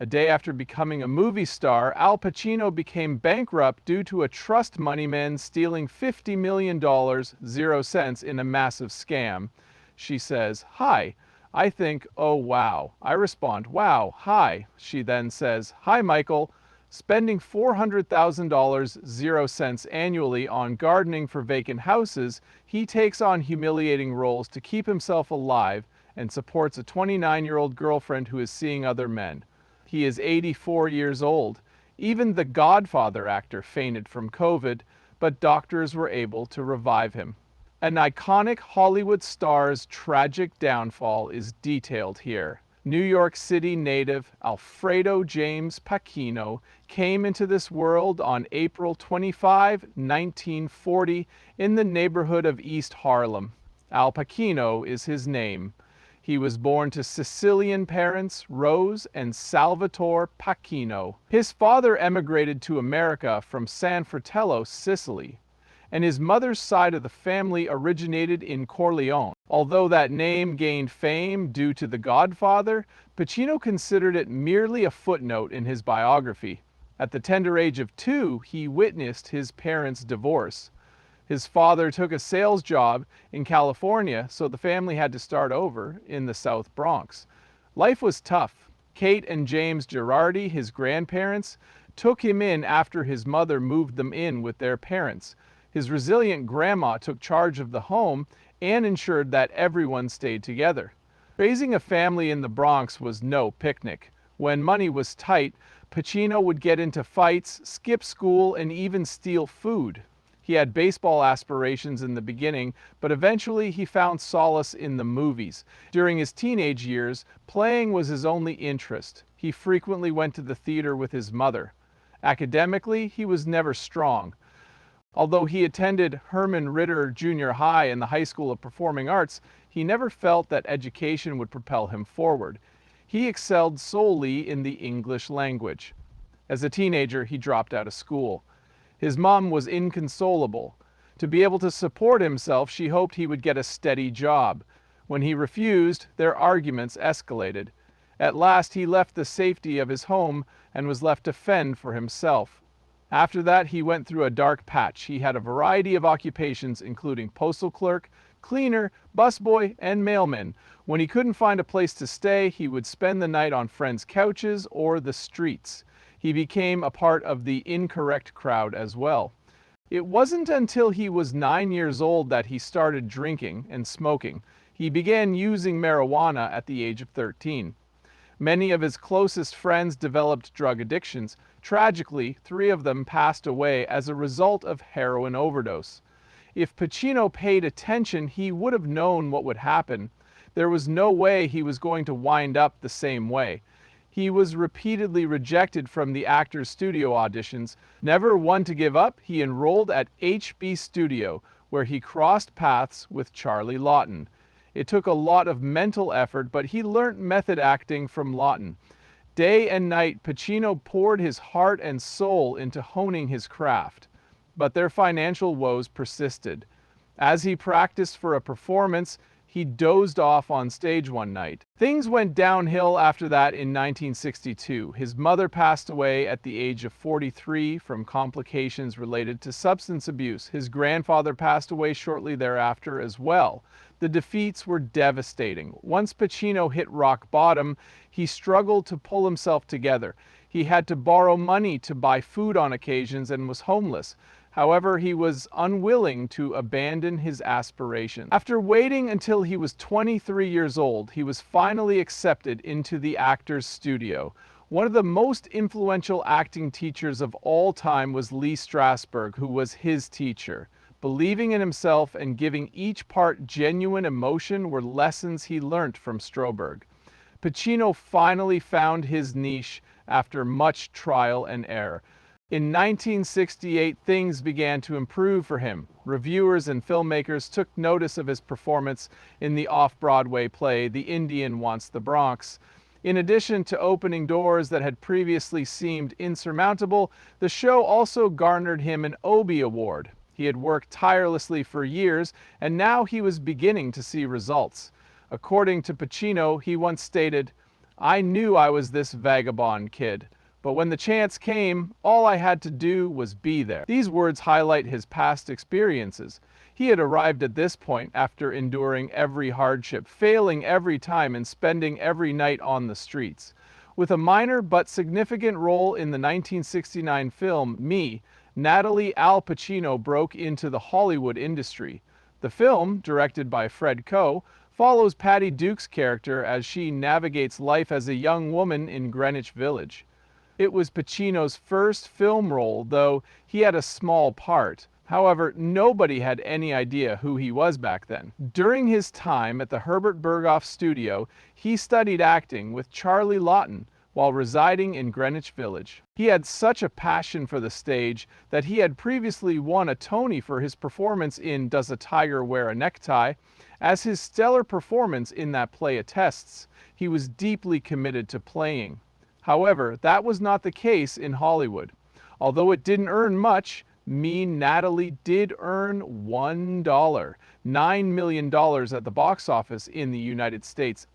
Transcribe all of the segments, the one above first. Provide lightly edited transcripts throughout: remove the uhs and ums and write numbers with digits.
A day after becoming a movie star, Al Pacino became bankrupt due to a trust moneyman stealing $50 million, 0 cents, in a massive scam. She says, "Hi." I think, "Oh, wow." I respond, "Wow, hi." She then says, "Hi, Michael." Spending $400,000, 0 cents, annually on gardening for vacant houses, he takes on humiliating roles to keep himself alive and supports a 29-year-old girlfriend who is seeing other men. He is 84 years old. Even the Godfather actor fainted from COVID, but doctors were able to revive him. An iconic Hollywood star's tragic downfall is detailed here. New York City native Alfredo James Pacino came into this world on April 25, 1940, in the neighborhood of East Harlem. Al Pacino is his name. He was born to Sicilian parents, Rose and Salvatore Pacino. His father emigrated to America from San Fratello, Sicily, and his mother's side of the family originated in Corleone. Although that name gained fame due to The Godfather, Pacino considered it merely a footnote in his biography. At the tender age of 2, he witnessed his parents' divorce. His father took a sales job in California, so the family had to start over in the South Bronx. Life was tough. Kate and James Girardi, his grandparents, took him in after his mother moved them in with their parents. His resilient grandma took charge of the home and ensured that everyone stayed together. Raising a family in the Bronx was no picnic. When money was tight, Pacino would get into fights, skip school, and even steal food. He had baseball aspirations in the beginning, but eventually he found solace in the movies. During his teenage years, playing was his only interest. He frequently went to the theater with his mother. Academically, he was never strong. Although he attended Herman Ritter Junior High and the High School of Performing Arts, he never felt that education would propel him forward. He excelled solely in the English language. As a teenager, he dropped out of school. His mom was inconsolable. To be able to support himself, she hoped he would get a steady job. When he refused, their arguments escalated. At last, he left the safety of his home and was left to fend for himself. After that, he went through a dark patch. He had a variety of occupations, including postal clerk, cleaner, busboy, and mailman. When he couldn't find a place to stay, he would spend the night on friends' couches or the streets. He became a part of the incorrect crowd as well. It wasn't until he was 9 years old that he started drinking and smoking. He began using marijuana at the age of 13. Many of his closest friends developed drug addictions. Tragically, 3 of them passed away as a result of heroin overdose. If Pacino paid attention, he would have known what would happen. There was no way he was going to wind up the same way. He was repeatedly rejected from the actor's studio auditions. Never one to give up, he enrolled at HB Studio, where he crossed paths with Charlie Lawton. It took a lot of mental effort, but he learnt method acting from Lawton. Day and night, Pacino poured his heart and soul into honing his craft. But their financial woes persisted. As he practiced for a performance, he dozed off on stage one night. Things went downhill after that in 1962. His mother passed away at the age of 43 from complications related to substance abuse. His grandfather passed away shortly thereafter as well. The defeats were devastating. Once Pacino hit rock bottom, he struggled to pull himself together. He had to borrow money to buy food on occasions and was homeless. However, he was unwilling to abandon his aspirations. After waiting until he was 23 years old, he was finally accepted into the actor's studio. One of the most influential acting teachers of all time was Lee Strasberg, who was his teacher. Believing in himself and giving each part genuine emotion were lessons he learnt from Strasberg. Pacino finally found his niche after much trial and error. In 1968, things began to improve for him. Reviewers and filmmakers took notice of his performance in the off-Broadway play The Indian Wants the Bronx. In addition to opening doors that had previously seemed insurmountable, the show also garnered him an Obie Award. He had worked tirelessly for years, and now he was beginning to see results. According to Pacino, he once stated, I knew I was this vagabond kid, but when the chance came, all I had to do was be there." These words highlight his past experiences. He had arrived at this point after enduring every hardship, failing every time, and spending every night on the streets. With a minor but significant role in the 1969 film Me, Natalie Al Pacino broke into the Hollywood industry. The film, directed by Fred Coe, follows Patty Duke's character as she navigates life as a young woman in Greenwich Village. It was Pacino's first film role, though he had a small part. However, nobody had any idea who he was back then. During his time at the Herbert Berghof studio, he studied acting with Charlie Lawton while residing in Greenwich Village. He had such a passion for the stage that he had previously won a Tony for his performance in Does a Tiger Wear a Necktie? As his stellar performance in that play attests, he was deeply committed to playing. However, that was not the case in Hollywood. Although it didn't earn much, Me, Natalie did earn $1, $9 million at the box office in the United States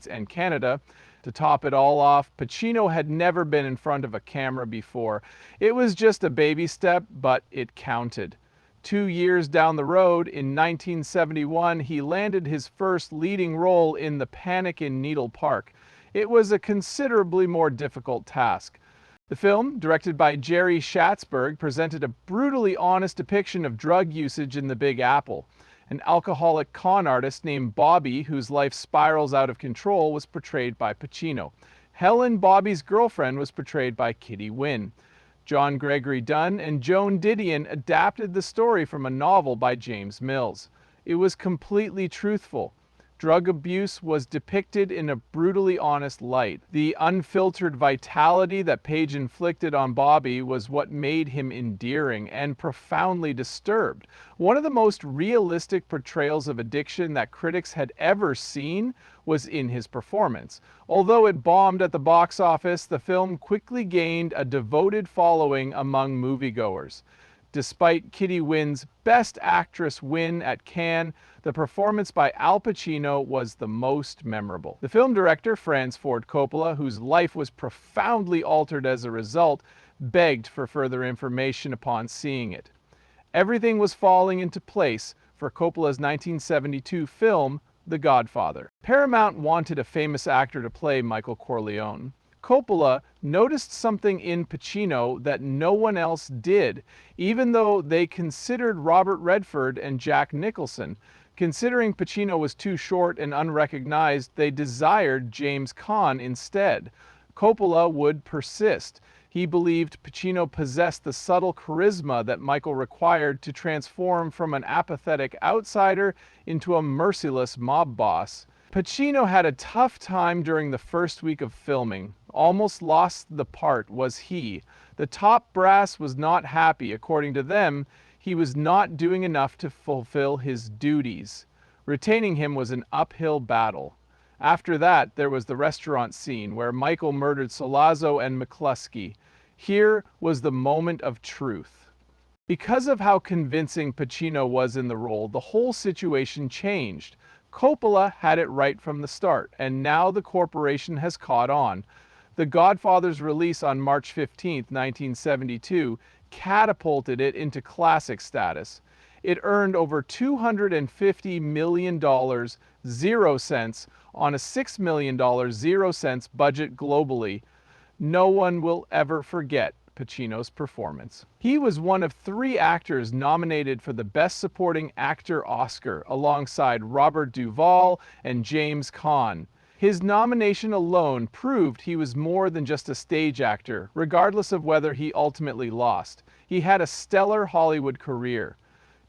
and Canada. To top it all off, Pacino had never been in front of a camera before. It was just a baby step, but it counted. 2 years down the road, in 1971, he landed his first leading role in The Panic in Needle Park. It was a considerably more difficult task. The film, directed by Jerry Schatzberg, presented a brutally honest depiction of drug usage in the Big Apple. An alcoholic con artist named Bobby, whose life spirals out of control, was portrayed by Pacino. Helen, Bobby's girlfriend, was portrayed by Kitty Wynn. John Gregory Dunn and Joan Didion adapted the story from a novel by James Mills. It was completely truthful. Drug abuse was depicted in a brutally honest light. The unfiltered vitality that Page inflicted on Bobby was what made him endearing and profoundly disturbed. One of the most realistic portrayals of addiction that critics had ever seen was in his performance. Although it bombed at the box office, the film quickly gained a devoted following among moviegoers. Despite Kitty Wynn's Best Actress win at Cannes, the performance by Al Pacino was the most memorable. The film director, Francis Ford Coppola, whose life was profoundly altered as a result, begged for further information upon seeing it. Everything was falling into place for Coppola's 1972 film, The Godfather. Paramount wanted a famous actor to play Michael Corleone. Coppola noticed something in Pacino that no one else did, even though they considered Robert Redford and Jack Nicholson. Considering Pacino was too short and unrecognized, they desired James Caan instead. Coppola would persist. He believed Pacino possessed the subtle charisma that Michael required to transform from an apathetic outsider into a merciless mob boss. Pacino had a tough time during the first week of filming. Almost lost the part was he. The top brass was not happy. According to them, he was not doing enough to fulfill his duties. Retaining him was an uphill battle. After that, there was the restaurant scene where Michael murdered Sollozzo and McCluskey. Here was the moment of truth. Because of how convincing Pacino was in the role, the whole situation changed. Coppola had it right from the start, and now the corporation has caught on. The Godfather's release on March 15, 1972, catapulted it into classic status. It earned over $250 million, 0 cents, on a $6 million, 0 cents budget globally. No one will ever forget Pacino's performance. He was one of 3 actors nominated for the Best Supporting Actor Oscar, alongside Robert Duvall and James Caan. His nomination alone proved he was more than just a stage actor, regardless of whether he ultimately lost. He had a stellar Hollywood career.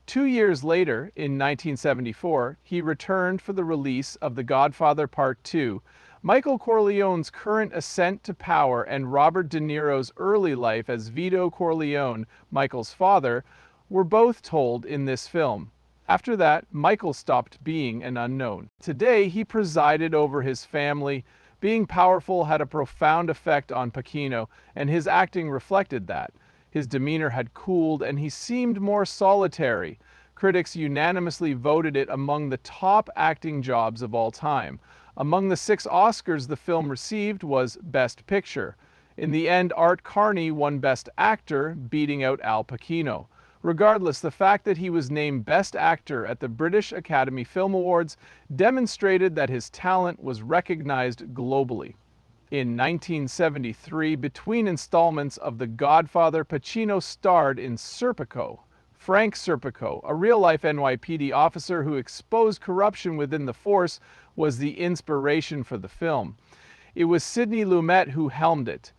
2 years later, in 1974, he returned for the release of The Godfather Part II. Michael Corleone's current ascent to power and Robert De Niro's early life as Vito Corleone, Michael's father, were both told in this film. After that, Michael stopped being an unknown. Today, he presided over his family. Being powerful had a profound effect on Pacino, and his acting reflected that. His demeanor had cooled, and he seemed more solitary. Critics unanimously voted it among the top acting jobs of all time. Among the 6 Oscars the film received was Best Picture. In the end, Art Carney won Best Actor, beating out Al Pacino. Regardless, the fact that he was named Best Actor at the British Academy Film Awards demonstrated that his talent was recognized globally. In 1973, between installments of The Godfather, Pacino starred in Serpico. Frank Serpico, a real-life NYPD officer who exposed corruption within the force, was the inspiration for the film. It was Sidney Lumet who helmed it.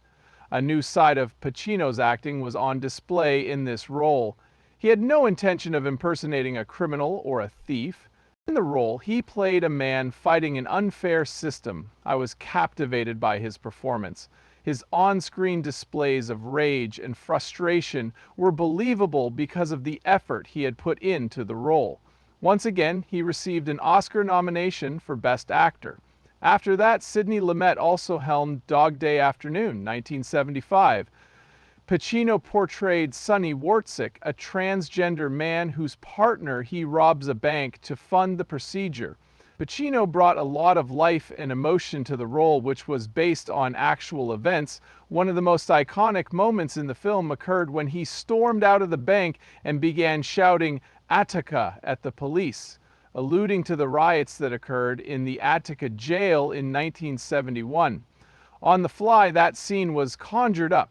A new side of Pacino's acting was on display in this role. He had no intention of impersonating a criminal or a thief. In the role, he played a man fighting an unfair system. I was captivated by his performance. His on-screen displays of rage and frustration were believable because of the effort he had put into the role. Once again, he received an Oscar nomination for Best Actor. After that, Sidney Lumet also helmed Dog Day Afternoon, 1975. Pacino portrayed Sonny Wartzik, a transgender man whose partner he robs a bank to fund the procedure. Pacino brought a lot of life and emotion to the role, which was based on actual events. One of the most iconic moments in the film occurred when he stormed out of the bank and began shouting "Attica" at the police, alluding to the riots that occurred in the Attica jail in 1971. On the fly, that scene was conjured up.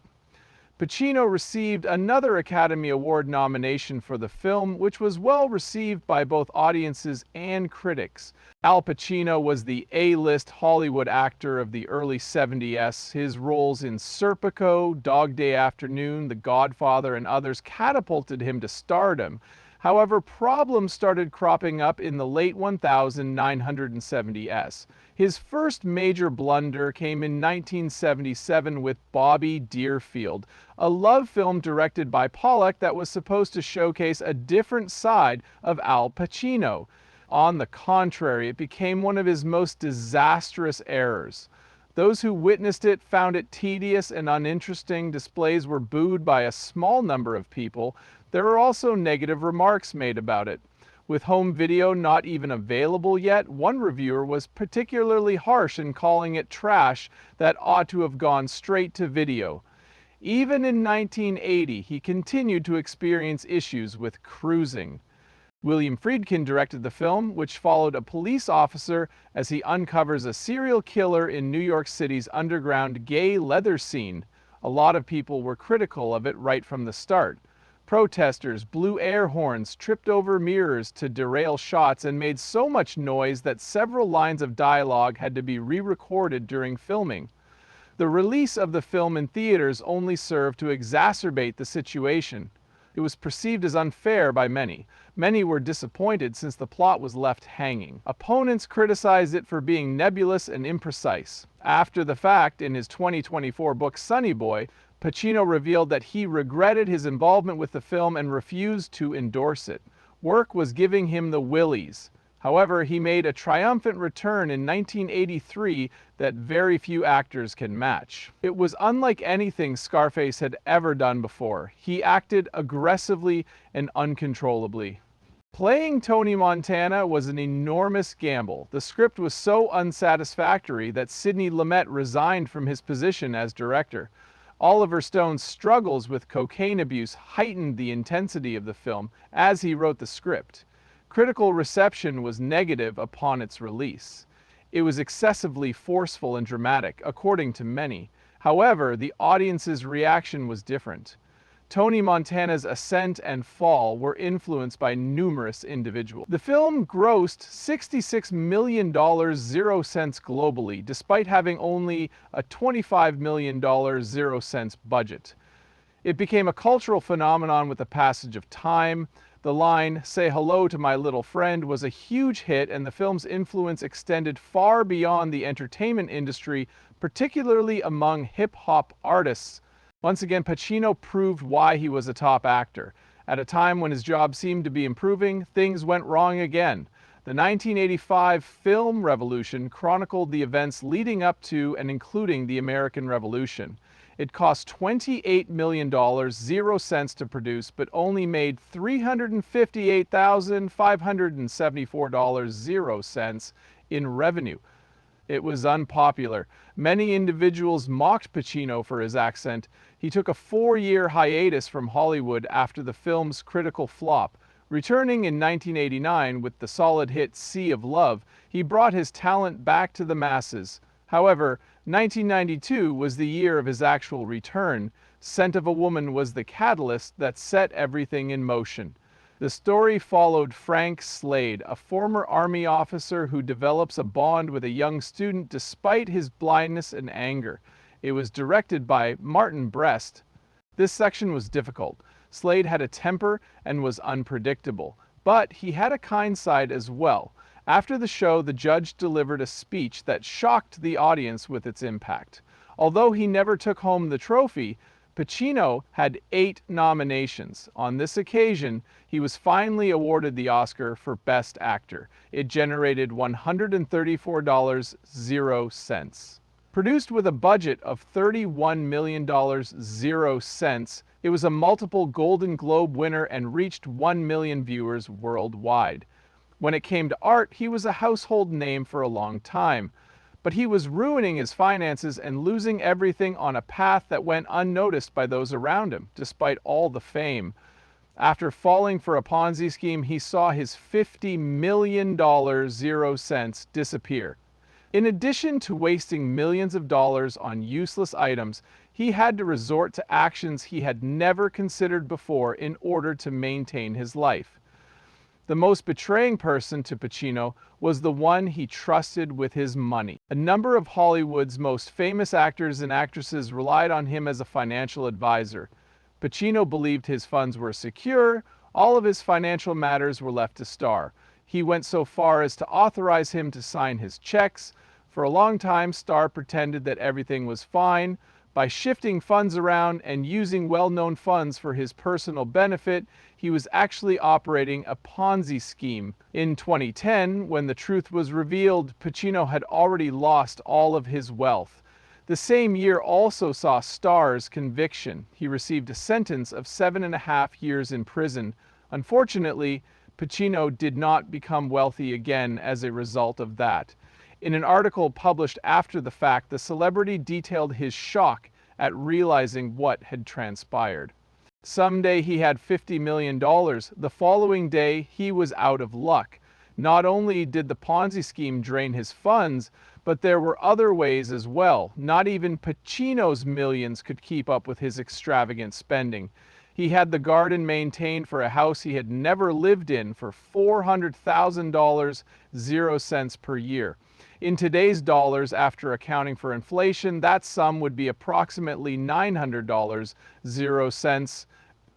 Pacino received another Academy Award nomination for the film, which was well received by both audiences and critics. Al Pacino was the A-list Hollywood actor of the early 70s. His roles in Serpico, Dog Day Afternoon, The Godfather, and others catapulted him to stardom. However, problems started cropping up in the late 1970s. His first major blunder came in 1977 with Bobby Deerfield, a love film directed by Pollock that was supposed to showcase a different side of Al Pacino. On the contrary, it became one of his most disastrous errors. Those who witnessed it found it tedious and uninteresting. Displays were booed by a small number of people. There were also negative remarks made about it. With home video not even available yet, one reviewer was particularly harsh in calling it trash that ought to have gone straight to video. Even in 1980, he continued to experience issues with cruising. William Friedkin directed the film, which followed a police officer as he uncovers a serial killer in New York City's underground gay leather scene. A lot of people were critical of it right from the start. Protesters blew air horns, tripped over mirrors to derail shots, and made so much noise that several lines of dialogue had to be re-recorded during filming. The release of the film in theaters only served to exacerbate the situation. It was perceived as unfair by many. Many were disappointed since the plot was left hanging. Opponents criticized it for being nebulous and imprecise. After the fact, in his 2024 book Sonny Boy, Pacino revealed that he regretted his involvement with the film and refused to endorse it. Work was giving him the willies. However, he made a triumphant return in 1983 that very few actors can match. It was unlike anything Scarface had ever done before. He acted aggressively and uncontrollably. Playing Tony Montana was an enormous gamble. The script was so unsatisfactory that Sidney Lumet resigned from his position as director. Oliver Stone's struggles with cocaine abuse heightened the intensity of the film as he wrote the script. Critical reception was negative upon its release. It was excessively forceful and dramatic, according to many. However, the audience's reaction was different. Tony Montana's ascent and fall were influenced by numerous individuals. The film grossed $66 million 0 cents globally, despite having only a $25 million 0 cents budget. It became a cultural phenomenon with the passage of time. The line, "Say hello to my little friend," was a huge hit, and the film's influence extended far beyond the entertainment industry, particularly among hip-hop artists. Once again, Pacino proved why he was a top actor. At a time when his job seemed to be improving, things went wrong again. The 1985 film revolution chronicled the events leading up to and including the American Revolution. It cost $28 million 0 cents to produce, but only made $358,574 0 cents in revenue. It was unpopular. Many individuals mocked Pacino for his accent. He took a 4-year hiatus from Hollywood after the film's critical flop. Returning in 1989 with the solid hit Sea of Love, he brought his talent back to the masses. However, 1992 was the year of his actual return. Scent of a Woman was the catalyst that set everything in motion. The story followed Frank Slade, a former Army officer who develops a bond with a young student despite his blindness and anger. It was directed by Martin Brest. This section was difficult. Slade had a temper and was unpredictable, but he had a kind side as well. After the show, the judge delivered a speech that shocked the audience with its impact. Although he never took home the trophy, Pacino had 8 nominations. On this occasion, he was finally awarded the Oscar for Best Actor. It generated $134.00. Produced with a budget of $31 million, it was a multiple Golden Globe winner and reached 1 million viewers worldwide. When it came to art, he was a household name for a long time. But he was ruining his finances and losing everything on a path that went unnoticed by those around him, despite all the fame. After falling for a Ponzi scheme, he saw his $50 million disappear. In addition to wasting millions of dollars on useless items, he had to resort to actions he had never considered before in order to maintain his life. The most betraying person to Pacino was the one he trusted with his money. A number of Hollywood's most famous actors and actresses relied on him as a financial advisor. Pacino believed his funds were secure. All of his financial matters were left to Starr. He went so far as to authorize him to sign his checks. For a long time, Starr pretended that everything was fine. By shifting funds around and using well-known funds for his personal benefit, he was actually operating a Ponzi scheme. In 2010, when the truth was revealed, Pacino had already lost all of his wealth. The same year also saw Starr's conviction. He received a sentence of 7.5 years in prison. Unfortunately, Pacino did not become wealthy again as a result of that. In an article published after the fact, the celebrity detailed his shock at realizing what had transpired. Someday he had $50 million. The following day, he was out of luck. Not only did the Ponzi scheme drain his funds, but there were other ways as well. Not even Pacino's millions could keep up with his extravagant spending. He had the garden maintained for a house he had never lived in for $400,000, 0 cents per year. In today's dollars, after accounting for inflation, that sum would be approximately $900, 0 cents.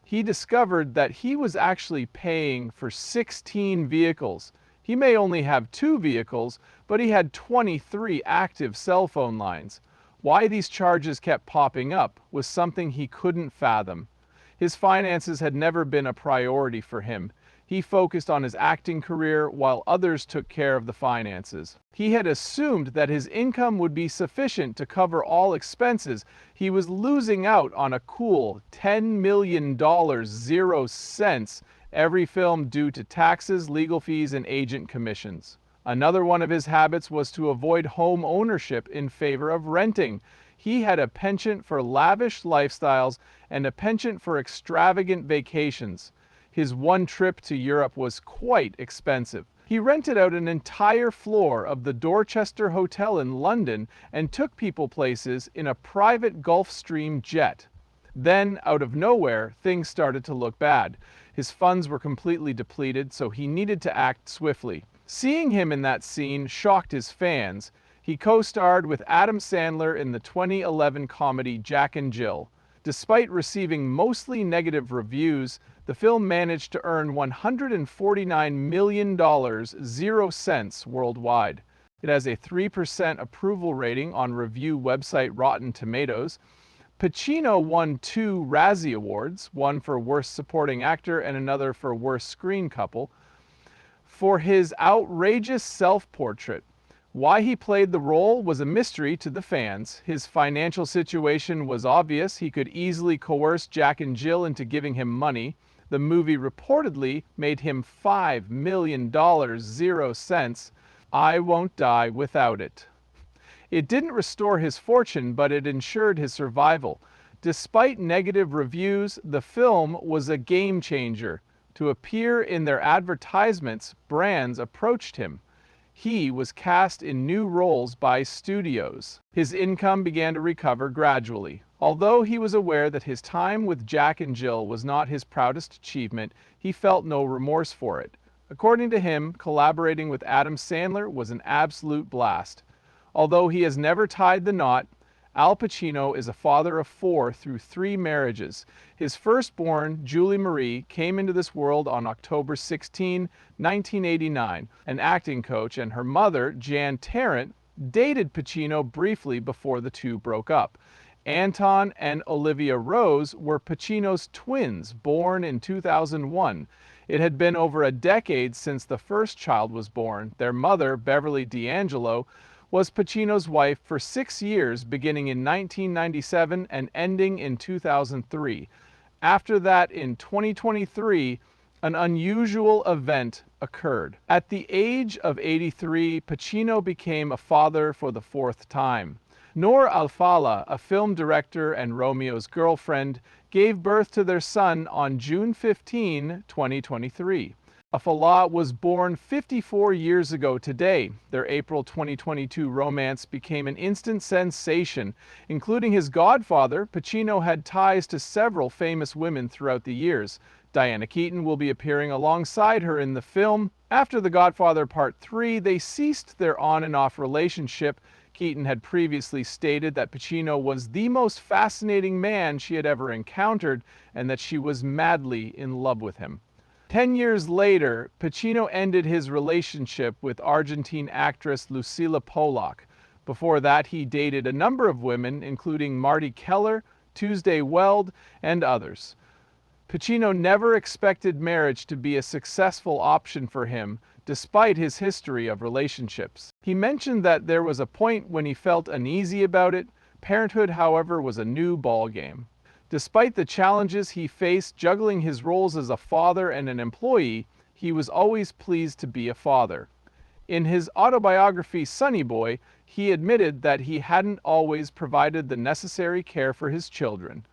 He discovered that he was actually paying for 16 vehicles. He may only have 2 vehicles, but he had 23 active cell phone lines. Why these charges kept popping up was something he couldn't fathom. His finances had never been a priority for him. He focused on his acting career while others took care of the finances. He had assumed that his income would be sufficient to cover all expenses. He was losing out on a cool $10 million, 0 cents every film due to taxes, legal fees, and agent commissions. Another one of his habits was to avoid home ownership in favor of renting. He had a penchant for lavish lifestyles and a penchant for extravagant vacations. His one trip to Europe was quite expensive. He rented out an entire floor of the Dorchester Hotel in London and took people places in a private Gulfstream jet. Then, out of nowhere, things started to look bad. His funds were completely depleted, so he needed to act swiftly. Seeing him in that scene shocked his fans. He co-starred with Adam Sandler in the 2011 comedy Jack and Jill. Despite receiving mostly negative reviews, the film managed to earn $149 million, 0 cents worldwide. It has a 3% approval rating on review website Rotten Tomatoes. Pacino won 2 Razzie Awards, one for Worst Supporting Actor and another for Worst Screen Couple, for his outrageous self-portrait. Why he played the role was a mystery to the fans. His financial situation was obvious. He could easily coerce Jack and Jill into giving him money. The movie reportedly made him $5 million, 0 cents. I won't die without it. It didn't restore his fortune, but it ensured his survival. Despite negative reviews, the film was a game changer. To appear in their advertisements, brands approached him. He was cast in new roles by studios. His income began to recover gradually. Although he was aware that his time with Jack and Jill was not his proudest achievement, he felt no remorse for it. According to him, collaborating with Adam Sandler was an absolute blast. Although he has never tied the knot, Al Pacino is a father of 4 through 3 marriages. His firstborn, Julie Marie, came into this world on October 16, 1989. An acting coach and her mother, Jan Tarrant, dated Pacino briefly before the two broke up. Anton and Olivia Rose were Pacino's twins, born in 2001. It had been over a decade since the first child was born. Their mother, Beverly D'Angelo, was Pacino's wife for 6 years, beginning in 1997 and ending in 2003. After that, in 2023, an unusual event occurred. At the age of 83, Pacino became a father for the 4th time. Noor Alfallah, a film director and Romeo's girlfriend, gave birth to their son on June 15, 2023. Alfallah was born 54 years ago today. Their April 2022 romance became an instant sensation. Including his godfather, Pacino had ties to several famous women throughout the years. Diana Keaton will be appearing alongside her in the film. After The Godfather Part 3, they ceased their on and off relationship. Keaton had previously stated that Pacino was the most fascinating man she had ever encountered and that she was madly in love with him. 10 years later, Pacino ended his relationship with Argentine actress Lucila Polak. Before that, he dated a number of women, including Marty Keller, Tuesday Weld, and others. Pacino never expected marriage to be a successful option for him, despite his history of relationships. He mentioned that there was a point when he felt uneasy about it. Parenthood, however, was a new ballgame. Despite the challenges he faced juggling his roles as a father and an employee, he was always pleased to be a father. In his autobiography, Sonny Boy, he admitted that he hadn't always provided the necessary care for his children.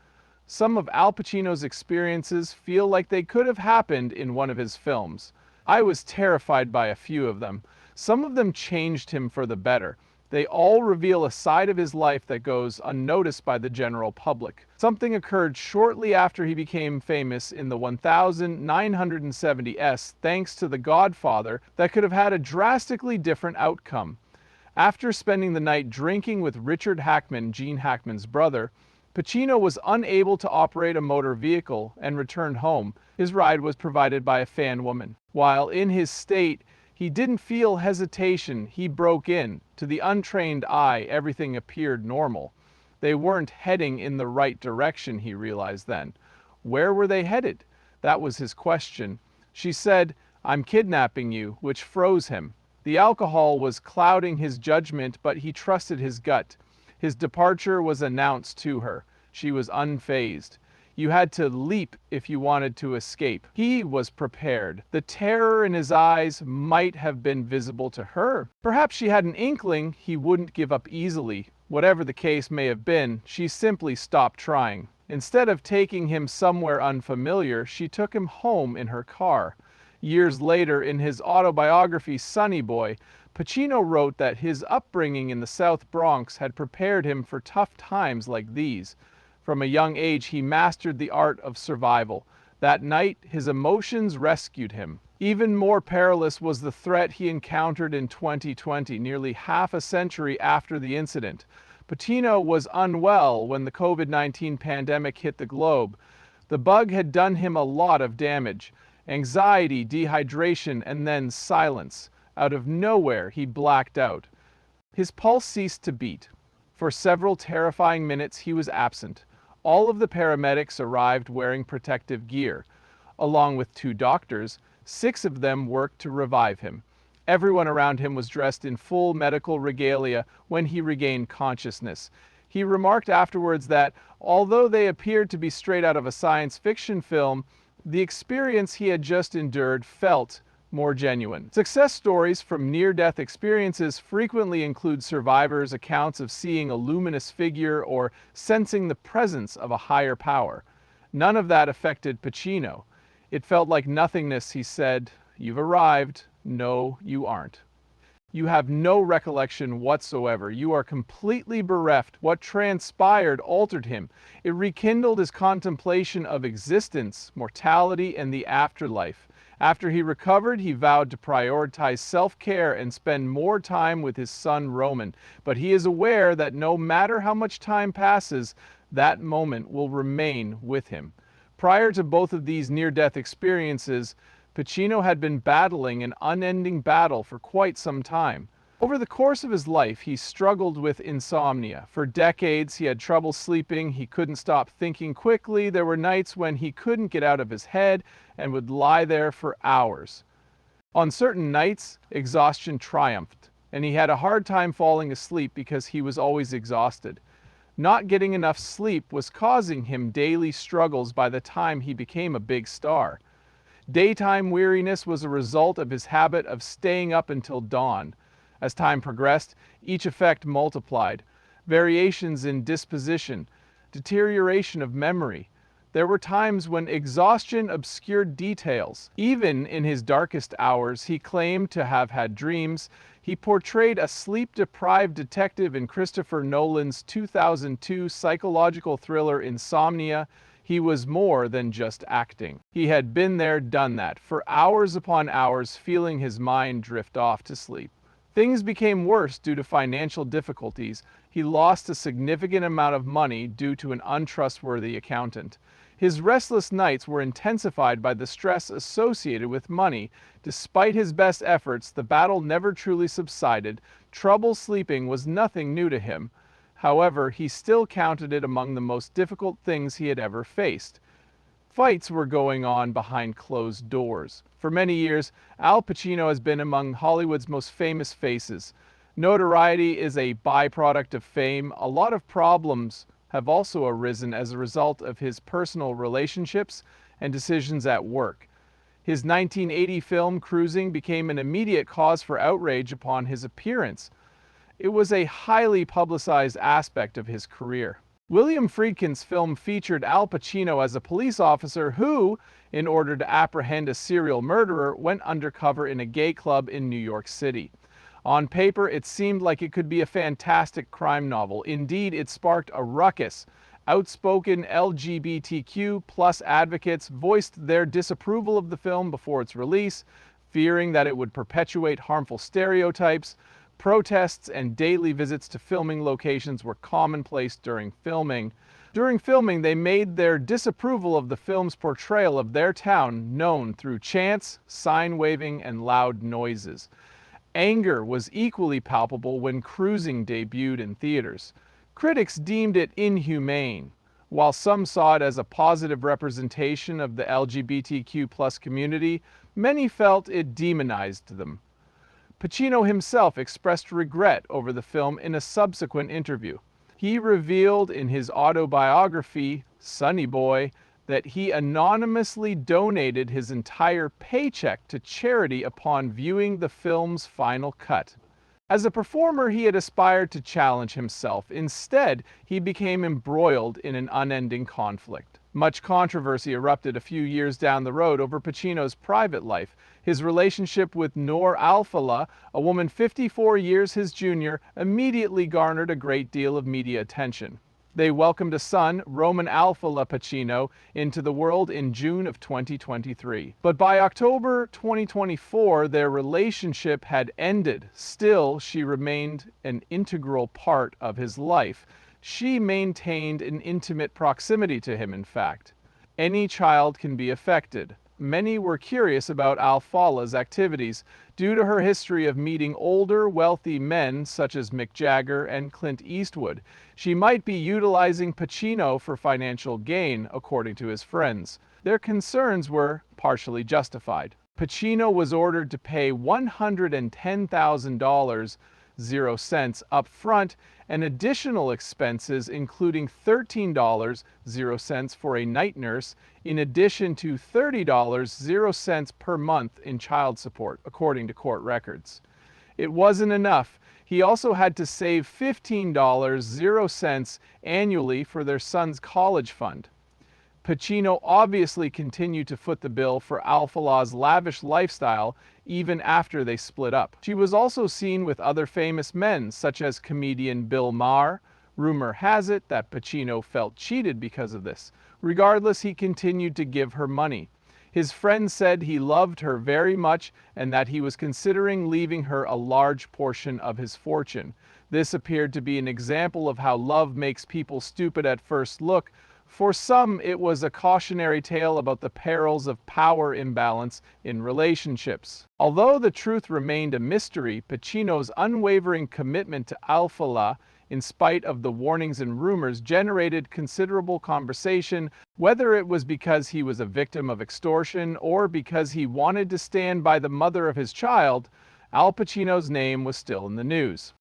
Some of Al Pacino's experiences feel like they could have happened in one of his films. I was terrified by a few of them. Some of them changed him for the better. They all reveal a side of his life that goes unnoticed by the general public. Something occurred shortly after he became famous in the 1970s, thanks to The Godfather, that could have had a drastically different outcome. After spending the night drinking with Richard Hackman, Gene Hackman's brother, Pacino was unable to operate a motor vehicle and returned home. His ride was provided by a fan woman. While in his state, he didn't feel hesitation. He broke in. To the untrained eye, everything appeared normal. They weren't heading in the right direction, he realized then. Where were they headed? That was his question. She said, "I'm kidnapping you," which froze him. The alcohol was clouding his judgment, but he trusted his gut. His departure was announced to her. She was unfazed. You had to leap if you wanted to escape. He was prepared. The terror in his eyes might have been visible to her. Perhaps she had an inkling he wouldn't give up easily. Whatever the case may have been, she simply stopped trying. Instead of taking him somewhere unfamiliar, she took him home in her car. Years later, in his autobiography, Sonny Boy, Pacino wrote that his upbringing in the South Bronx had prepared him for tough times like these. From a young age, he mastered the art of survival. That night, his emotions rescued him. Even more perilous was the threat he encountered in 2020, nearly half a century after the incident. Pacino was unwell when the COVID-19 pandemic hit the globe. The bug had done him a lot of damage. Anxiety, dehydration, and then silence. Out of nowhere, he blacked out. His pulse ceased to beat. For several terrifying minutes, he was absent. All of the paramedics arrived wearing protective gear. Along with 2 doctors, 6 of them worked to revive him. Everyone around him was dressed in full medical regalia when he regained consciousness. He remarked afterwards that, although they appeared to be straight out of a science fiction film, the experience he had just endured felt more genuine. Success stories from near-death experiences frequently include survivors' accounts of seeing a luminous figure or sensing the presence of a higher power. None of that affected Pacino. It felt like nothingness. He said, "You've arrived. No, you aren't. You have no recollection whatsoever. You are completely bereft. What transpired altered him. It rekindled his contemplation of existence, mortality, and the afterlife. After he recovered, he vowed to prioritize self-care and spend more time with his son Roman. But he is aware that no matter how much time passes, that moment will remain with him." Prior to both of these near-death experiences, Pacino had been battling an unending battle for quite some time. Over the course of his life, he struggled with insomnia. For decades, he had trouble sleeping, he couldn't stop thinking quickly, there were nights when he couldn't get out of his head and would lie there for hours. On certain nights, exhaustion triumphed, and he had a hard time falling asleep because he was always exhausted. Not getting enough sleep was causing him daily struggles by the time he became a big star. Daytime weariness was a result of his habit of staying up until dawn. As time progressed, each effect multiplied. Variations in disposition, deterioration of memory. There were times when exhaustion obscured details. Even in his darkest hours, he claimed to have had dreams. He portrayed a sleep-deprived detective in Christopher Nolan's 2002 psychological thriller Insomnia. He was more than just acting. He had been there, done that, for hours upon hours, feeling his mind drift off to sleep. Things became worse due to financial difficulties. He lost a significant amount of money due to an untrustworthy accountant. His restless nights were intensified by the stress associated with money. Despite his best efforts, the battle never truly subsided. Trouble sleeping was nothing new to him. However, he still counted it among the most difficult things he had ever faced. Fights were going on behind closed doors. For many years, Al Pacino has been among Hollywood's most famous faces. Notoriety is a byproduct of fame. A lot of problems have also arisen as a result of his personal relationships and decisions at work. His 1980 film Cruising became an immediate cause for outrage upon his appearance. It was a highly publicized aspect of his career. William Friedkin's film featured Al Pacino as a police officer who, in order to apprehend a serial murderer, went undercover in a gay club in New York City. On paper, it seemed like it could be a fantastic crime novel. Indeed, it sparked a ruckus. Outspoken LGBTQ+ advocates voiced their disapproval of the film before its release, fearing that it would perpetuate harmful stereotypes. Protests and daily visits to filming locations were commonplace during filming. During filming, they made their disapproval of the film's portrayal of their town known through chants, sign waving, and loud noises. Anger was equally palpable when Cruising debuted in theaters. Critics deemed it inhumane, while some saw it as a positive representation of the LGBTQ+ community. Many felt it demonized them. Pacino himself expressed regret over the film in a subsequent interview. He revealed in his autobiography, Sonny Boy, that he anonymously donated his entire paycheck to charity upon viewing the film's final cut. As a performer, he had aspired to challenge himself. Instead, he became embroiled in an unending conflict. Much controversy erupted a few years down the road over Pacino's private life. His relationship with Noor Alfallah, a woman 54 years his junior, immediately garnered a great deal of media attention. They welcomed a son, Roman Alfallah Pacino, into the world in June of 2023. But by October 2024, their relationship had ended. Still, she remained an integral part of his life. She maintained an intimate proximity to him, in fact. Any child can be affected. Many were curious about Alfallah's activities due to her history of meeting older, wealthy men such as Mick Jagger and Clint Eastwood. She might be utilizing Pacino for financial gain, according to his friends. Their concerns were partially justified. Pacino was ordered to pay $110,000 up front and additional expenses including $13.00 for a night nurse, in addition to $30.00 per month in child support, according to court records. It wasn't enough. He also had to save $15.00 annually for their son's college fund. Pacino obviously continued to foot the bill for Alfala's lavish lifestyle even after they split up. She was also seen with other famous men, such as comedian Bill Maher. Rumor has it that Pacino felt cheated because of this. Regardless, he continued to give her money. His friend said he loved her very much and that he was considering leaving her a large portion of his fortune. This appeared to be an example of how love makes people stupid at first look. For some, it was a cautionary tale about the perils of power imbalance in relationships. Although the truth remained a mystery, Pacino's unwavering commitment to Alfala, in spite of the warnings and rumors, generated considerable conversation, whether it was because he was a victim of extortion or because he wanted to stand by the mother of his child. Al Pacino's name was still in the news.